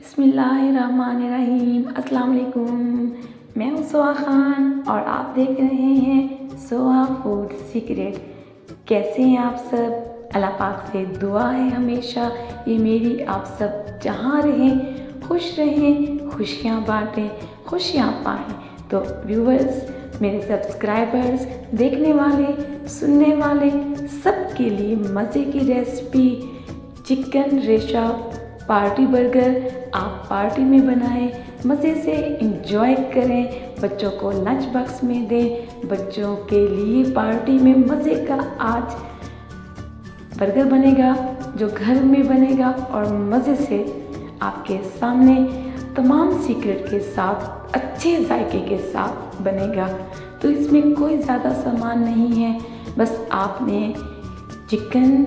बिस्मिल्लाहिर्रहमानिर्रहीम। अस्सलाम वालेकुम। मैं हूँ सोहा खान और आप देख रहे हैं सोहा फूड सीक्रेट। कैसे हैं आप सब? अल्लाह पाक से दुआ है हमेशा ये मेरी, आप सब जहाँ रहें खुश रहें, खुशियाँ बांटें, खुशियाँ पाएँ। तो व्यूवर्स, मेरे सब्सक्राइबर्स, देखने वाले, सुनने वाले सब के लिए मज़े की रेसिपी चिकन रेशा पार्टी बर्गर आप पार्टी में बनाएं, मज़े से इंजॉय करें, बच्चों को लंच बॉक्स में दें। बच्चों के लिए पार्टी में मज़े का आज बर्गर बनेगा जो घर में बनेगा और मज़े से आपके सामने तमाम सीक्रेट के साथ अच्छे जायके के साथ बनेगा। तो इसमें कोई ज़्यादा सामान नहीं है, बस आपने चिकन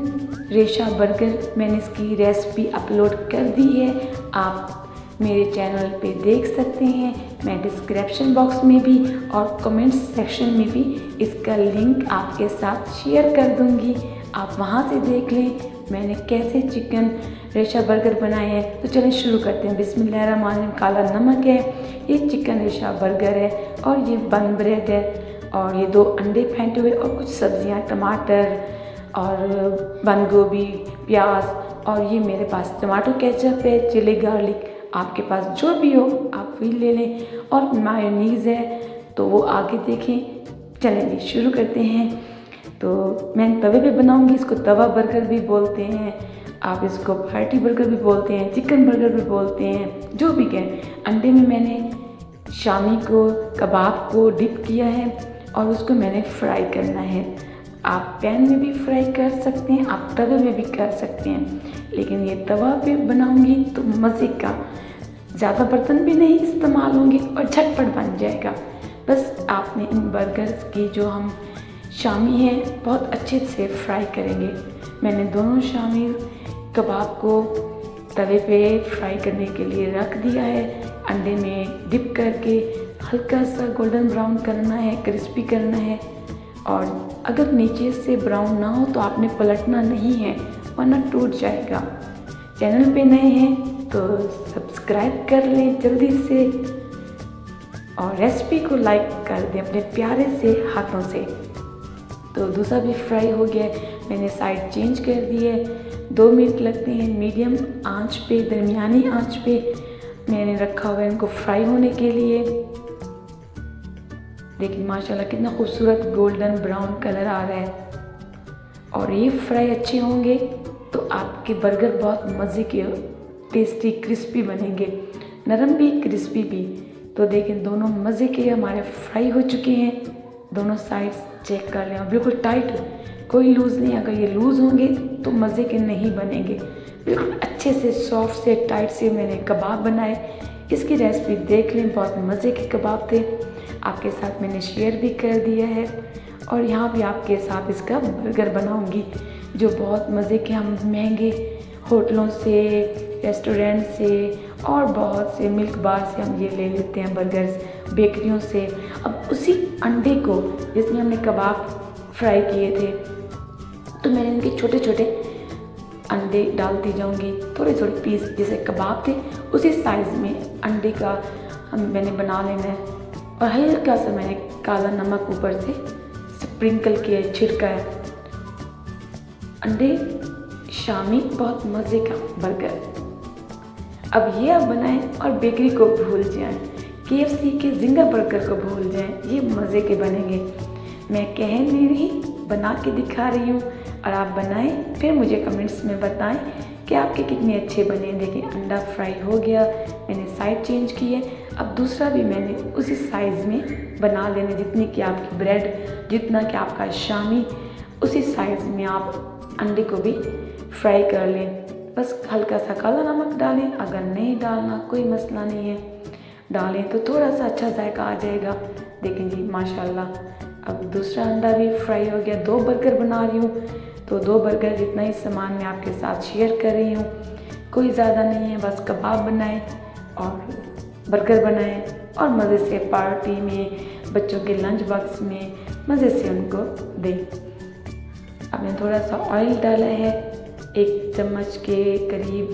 रेशा बर्गर, मैंने इसकी रेसिपी अपलोड कर दी है, आप मेरे चैनल पे देख सकते हैं। मैं डिस्क्रिप्शन बॉक्स में भी और कमेंट सेक्शन में भी इसका लिंक आपके साथ शेयर कर दूंगी, आप वहां से देख लें मैंने कैसे चिकन रेशा बर्गर बनाए हैं। तो चलें शुरू करते हैं। बिस्मिल्लाहिर्रहमानिर्रहीम। काला नमक है, ये चिकन रेशा बर्गर है और ये बन ब्रेड है और ये 2 अंडे फेंटे हुए और कुछ सब्जियां, टमाटर और बंद गोभी, प्याज और ये मेरे पास टमाटो केचप है, चिली गार्लिक, आपके पास जो भी हो आप वही ले लें और मायोनीज़ है तो वो आगे देखें। चलें जी शुरू करते हैं। तो मैं तवे पे बनाऊंगी, इसको तवा बर्गर भी बोलते हैं, आप इसको पार्टी बर्गर भी बोलते हैं, चिकन बर्गर भी बोलते हैं, जो भी कहें। अंडे में मैंने शामी को कबाब को डिप किया है और उसको मैंने फ्राई करना है। आप पैन में भी फ्राई कर सकते हैं, आप तवे में भी कर सकते हैं, लेकिन ये तवा पे बनाऊंगी तो मज़े का, ज़्यादा बर्तन भी नहीं इस्तेमाल होंगे और झटपट बन जाएगा। बस आपने इन बर्गर्स की जो हम शामी है बहुत अच्छे से फ्राई करेंगे। मैंने दोनों शामी कबाब को तवे पे फ्राई करने के लिए रख दिया है, अंडे में डिप करके हल्का सा गोल्डन ब्राउन करना है, क्रिस्पी करना है। और अगर नीचे से ब्राउन ना हो तो आपने पलटना नहीं है वरना टूट जाएगा। चैनल पे नए हैं तो सब्सक्राइब कर लें जल्दी से और रेसिपी को लाइक कर दें अपने प्यारे से हाथों से। तो दूसरा भी फ्राई हो गया, मैंने साइड चेंज कर दी है। 2 मिनट लगते हैं मीडियम आंच पे, दरमियानी आंच पे मैंने रखा हुआ है इनको फ्राई होने के लिए। देखिए माशाल्लाह कितना खूबसूरत गोल्डन ब्राउन कलर आ रहा है और ये फ्राई अच्छे होंगे तो आपके बर्गर बहुत मज़े के टेस्टी क्रिस्पी बनेंगे, नरम भी क्रिस्पी भी। तो देखें दोनों मज़े के हमारे फ्राई हो चुके हैं, दोनों साइड्स चेक कर लें और बिल्कुल टाइट, कोई लूज़ नहीं। अगर ये लूज़ होंगे तो मज़े के नहीं बनेंगे। बिल्कुल अच्छे से सॉफ्ट से टाइट से मैंने कबाब बनाए, इसकी रेसिपी देख लें, बहुत मज़े के कबाब थे, आपके साथ मैंने शेयर भी कर दिया है। और यहाँ भी आपके साथ इसका बर्गर बनाऊंगी जो बहुत मज़े के, हम महंगे होटलों से, रेस्टोरेंट से और बहुत से मिल्क बार से हम ये ले लेते हैं बर्गर्स, बेकरियों से। अब उसी अंडे को जिसमें हमने कबाब फ्राई किए थे तो मैंने इनके छोटे छोटे अंडे डालती जाऊंगी, थोड़े थोड़े पीस जैसे कबाब थे उसी साइज़ में अंडे का मैंने बना लेना है। और हल्का सा मैंने काला नमक ऊपर से स्प्रिंकल किया, छिड़का है। अंडे शामी बहुत मज़े का बर्गर। अब ये आप बनाएं और बेकरी को भूल जाएं, KFC के जिंगर बर्गर को भूल जाएं, ये मज़े के बनेंगे। मैं कह नहीं रही, बना के दिखा रही हूँ और आप बनाएं फिर मुझे कमेंट्स में बताएं कि आपके कितने अच्छे बने। देखिए अंडा फ्राई हो गया, मैंने साइड चेंज की है। अब दूसरा भी मैंने उसी साइज़ में बना लेना, जितनी कि आपकी ब्रेड, जितना कि आपका शामी, उसी साइज़ में आप अंडे को भी फ्राई कर लें। बस हल्का सा काला नमक डालें, अगर नहीं डालना कोई मसला नहीं है, डालें तो थोड़ा सा अच्छा जायका आ जाएगा। देखें जी माशाल्लाह अब दूसरा अंडा भी फ्राई हो गया। 2 बर्गर बना रही हूँ तो 2 बर्गर जितना ही सामान मैं आपके साथ शेयर कर रही हूँ, कोई ज़्यादा नहीं है। बस कबाब बनाएं और बर्गर बनाएं और मज़े से पार्टी में, बच्चों के लंच बॉक्स में मज़े से उनको दें। अब मैंने थोड़ा सा ऑयल डाला है, 1 चम्मच के करीब,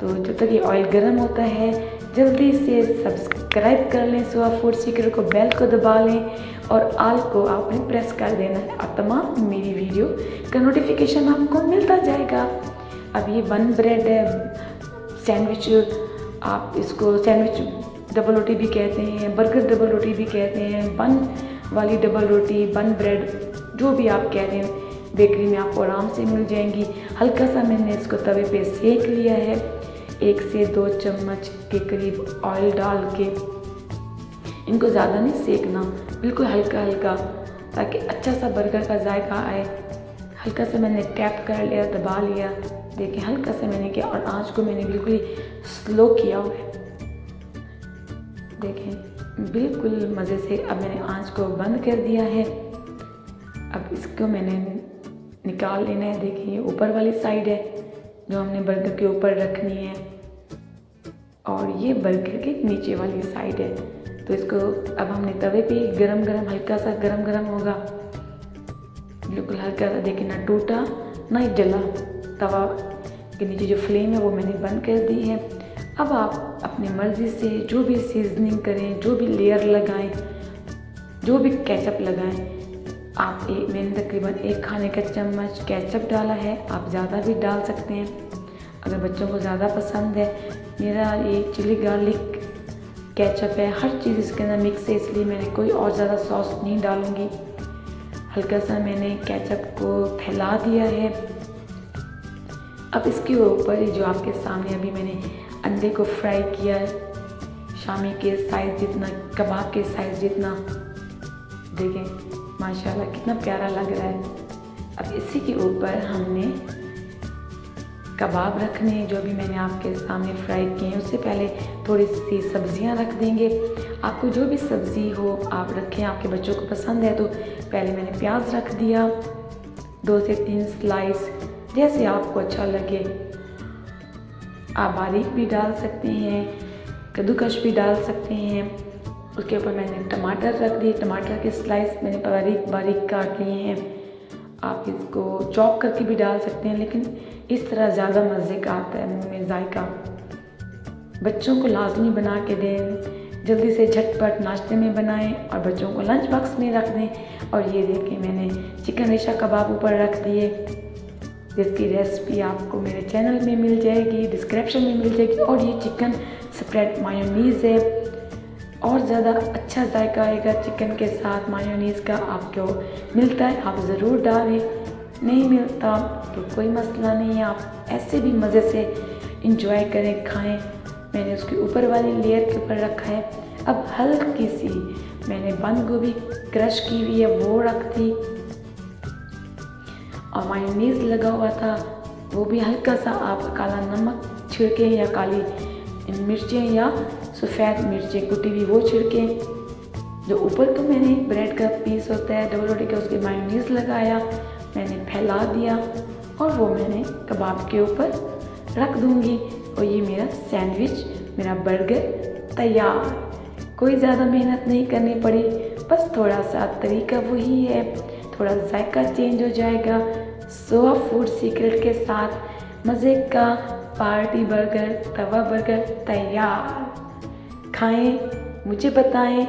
तो जब तक ये ऑयल गर्म होता है जल्दी से सब्सक्राइब कर लें सोआ फूड सीक्रेट को, बेल को दबा लें और आल को आपने प्रेस कर देना है और तमाम मेरी वीडियो का नोटिफिकेशन आपको मिलता जाएगा। अब ये बन ब्रेड सैंडविच, आप इसको सैंडविच डबल रोटी भी कहते हैं, बर्गर डबल रोटी भी कहते हैं, बन वाली डबल रोटी, बन ब्रेड, जो भी आप कह रहे हैं बेकरी में आपको आराम से मिल जाएंगी। हल्का सा मैंने इसको तवे पे सेक लिया है, 1 से 2 चम्मच के करीब ऑयल डाल के। इनको ज़्यादा नहीं सेकना, बिल्कुल हल्का हल्का, ताकि अच्छा सा बर्गर का जायका आए। हल्का सा मैंने टैप कर लिया, दबा लिया, देखें हल्का सा मैंने किया और आँच को मैंने बिल्कुल ही स्लो किया हुआ है। देखें बिल्कुल मज़े से। अब मैंने आँच को बंद कर दिया है। अब इसको मैंने निकाल लेना है। देखिए ये ऊपर वाली साइड है जो हमने बर्गर के ऊपर रखनी है और ये बर्गर के नीचे वाली साइड है। तो इसको अब हमने तवे पे गरम गरम, हल्का सा गरम गरम होगा, बिल्कुल हल्का सा, देखिए ना टूटा ना ही जला। तवा के नीचे जो फ्लेम है वो मैंने बंद कर दी है। अब आप अपनी मर्ज़ी से जो भी सीजनिंग करें, जो भी लेयर लगाएं, जो भी केचप लगाएं, आप मैंने तकरीबन 1 खाने का चम्मच केचप डाला है, आप ज़्यादा भी डाल सकते हैं अगर बच्चों को ज़्यादा पसंद है। मेरा ये चिली गार्लिक केचप है, हर चीज़ इसके अंदर मिक्स है, इसलिए मैंने कोई और ज़्यादा सॉस नहीं डालूँगी। हल्का सा मैंने केचप को फैला दिया है। अब इसके ऊपर जो आपके सामने अभी मैंने अंडे को फ्राई किया है, शामी के साइज़ जितना, कबाब के साइज़ जितना, देखें माशाल्लाह कितना प्यारा लग रहा है। अब इसी के ऊपर हमने कबाब रखने जो भी मैंने आपके सामने फ्राई किए हैं। उससे पहले थोड़ी सी सब्जियां रख देंगे। आपको जो भी सब्ज़ी हो आप रखें, आपके बच्चों को पसंद है तो पहले मैंने प्याज रख दिया, 2 से 3 स्लाइस, जैसे आपको अच्छा लगे। आप बारीक भी डाल सकते हैं, कद्दूकश भी डाल सकते हैं। उसके ऊपर मैंने टमाटर रख दिए, टमाटर के स्लाइस मैंने बारीक बारीक काट लिए हैं। आप इसको चॉप करके भी डाल सकते हैं, लेकिन इस तरह ज़्यादा मज़े का आता है मुँह में जायका। बच्चों को लाजमी बना के दें, जल्दी से झटपट नाश्ते में बनाएं और बच्चों को लंच बॉक्स में रख दें। और ये देखिए मैंने चिकन रेशा कबाब ऊपर रख दिए, जिसकी रेसिपी आपको मेरे चैनल में मिल जाएगी, डिस्क्रिप्शन में मिल जाएगी। और ये चिकन स्प्रेड मायोनीज़ है, और ज़्यादा अच्छा जायका आएगा चिकन के साथ। मायोनीज़ का आपको मिलता है आप ज़रूर डालें, नहीं मिलता तो कोई मसला नहीं है, आप ऐसे भी मज़े से इंजॉय करें, खाएं। मैंने उसके ऊपर वाली लेयर के ऊपर रखा है। अब हल्की सी मैंने बंद गोभी क्रश की हुई है वो रख दी, और मायोनीज़ लगा हुआ था वो भी हल्का सा, आप काला नमक छिड़कें या काली मिर्चें या सफ़ेद मिर्चें कुटी हुई वो छिड़कें। जो ऊपर तो मैंने ब्रेड का पीस होता है डबल रोटी का, उसके मायोनीज़ लगाया, मैंने फैला दिया और वो मैंने कबाब के ऊपर रख दूँगी। और ये मेरा सैंडविच, मेरा बर्गर तैयार। कोई ज़्यादा मेहनत नहीं करनी पड़ी, बस थोड़ा सा तरीका वही है, थोड़ा जायका चेंज हो जाएगा। सोआ फूड सीक्रेट के साथ मज़े का पार्टी बर्गर, तवा बर्गर तैयार। खाएं, मुझे बताएं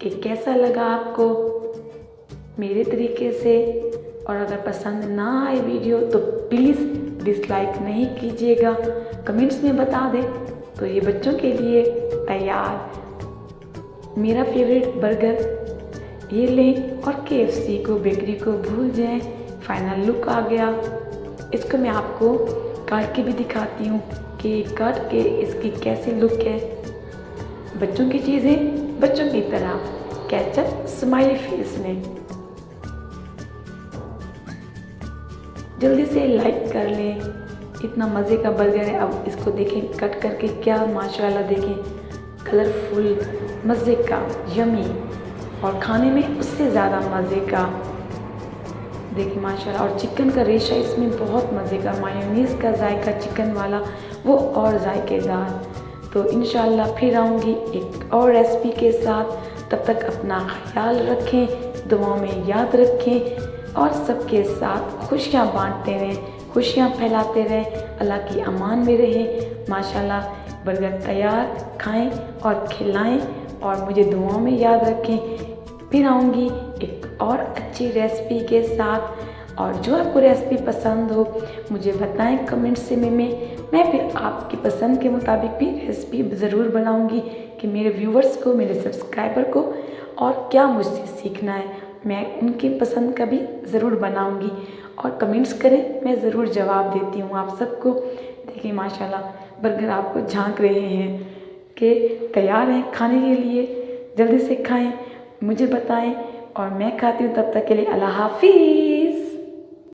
कि कैसा लगा आपको मेरे तरीके से। और अगर पसंद ना आए वीडियो तो प्लीज़ डिसलाइक नहीं कीजिएगा, कमेंट्स में बता दें तो ये बच्चों के लिए तैयार मेरा फेवरेट बर्गर ये लें। और KFC को, बेकरी को भूल जाएं। फाइनल लुक आ गया। इसको मैं आपको काट के भी दिखाती हूँ कि काट के इसकी कैसी लुक है। बच्चों की चीज़ें बच्चों की तरह, केचप स्माइली फेस में। जल्दी से लाइक कर लें, इतना मज़े का बर्गर है। अब इसको देखें कट करके, क्या माशाल्लाह, देखें कलरफुल, मज़े का, यमी, और खाने में उससे ज़्यादा मज़े का। देखिए माशाल्लाह। और चिकन का रेशा इसमें बहुत मज़े का, मायोनीज़ का जायका चिकन वाला वो और जायकेदार। तो इंशाल्लाह फिर आऊँगी एक और रेसिपी के साथ। तब तक अपना ख्याल रखें, दुआओं में याद रखें और सबके साथ खुशियाँ बांटते रहें। खुशियाँ फैलाते रहें, अल्लाह की अमान में रहें। माशाल्लाह बर्गर तैयार, खाएं और खिलाएं और मुझे दुआओं में याद रखें। फिर आऊँगी एक और अच्छी रेसिपी के साथ। और जो आपको रेसिपी पसंद हो मुझे बताएं कमेंट्स में। मैं फिर आपकी पसंद के मुताबिक भी रेसिपी ज़रूर बनाऊंगी कि मेरे व्यूवर्स को, मेरे सब्सक्राइबर को और क्या मुझसे सीखना है, मैं उनकी पसंद का भी ज़रूर बनाऊंगी। और कमेंट्स करें, मैं ज़रूर जवाब देती हूँ आप सबको। देखिए माशाल्लाह बर्गर आपको झांक रहे हैं कि तैयार हैं खाने के लिए। जल्दी से खाएं, मुझे बताएं और मैं खाती हूँ। तब तक के लिए अल्लाह हाफिज़।